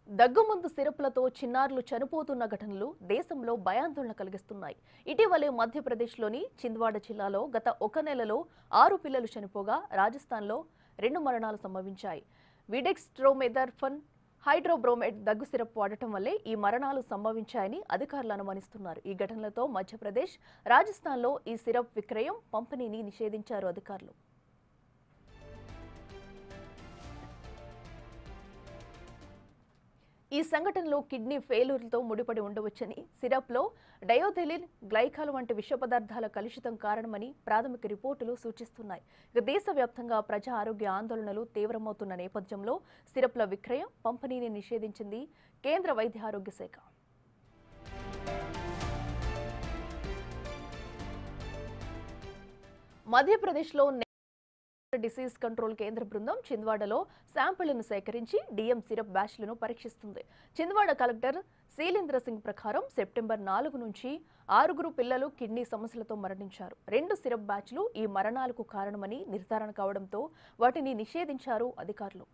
దగ్గుమందు సిరప్లతో చిన్నారులు చనిపోతున్న ఘటనలు దేశంలో భయాందోళన కలిగిస్తున్నాయి. ఇటీవలే మధ్యప్రదేశ్లోని చింద్వాడ జిల్లాలో గత ఒక నెలలో 6 పిల్లలు చనిపోగా రాజస్థాన్లో 2 మరణాలు సంభవించాయి. విడెక్స్ట్రోమెథర్ఫన్ హైడ్రోబ్రోమైడ్ దగ్గు సిరప్ వాడటం వల్లే ఈ మరణాలు సంభవించాయని అధికారులు అనుమానిస్తున్నారు. ఈ ఘటనలతో మధ్యప్రదేశ్, రాజస్థాన్లో ఈ సిరప్ విక్రయం, పంపిణీని నిషేధించారు అధికారులు. ఈ సంఘటనలో కిడ్నీ ఫెయిల్యూర్తో ముడిపడి ఉండవచ్చని, సిరప్లో డయోథెలిన్ గ్లైకాల్ వంటి విష పదార్థాల కలుషితం కారణమని ప్రాథమిక రిపోర్టులు సూచిస్తున్నాయి. దేశవ్యాప్తంగా ప్రజా ఆరోగ్య ఆందోళనలు తీవ్రమవుతున్న నేపథ్యంలో సిరప్ల విక్రయం, పంపిణీని నిషేధించింది కేంద్ర వైద్య ఆరోగ్య శాఖ. మధ్యప్రదేశ్లో డిసీజ్ కంట్రోల్ కేంద్ర బృందం చింద్వాడలో శాంపిళ్లను సేకరించి DM syrup బ్యాచ్లను పరీక్షిస్తుంది. చింద్వాడ collector Sheelendra Singh ప్రకారం సెప్టెంబర్ 4 నుంచి 6 పిల్లలు కిడ్నీ సమస్యలతో మరణించారు. 2 సిరప్ బ్యాచ్లు ఈ మరణాలకు కారణమని నిర్ధారణ కావడంతో వాటిని నిషేధించారు అధికారులు.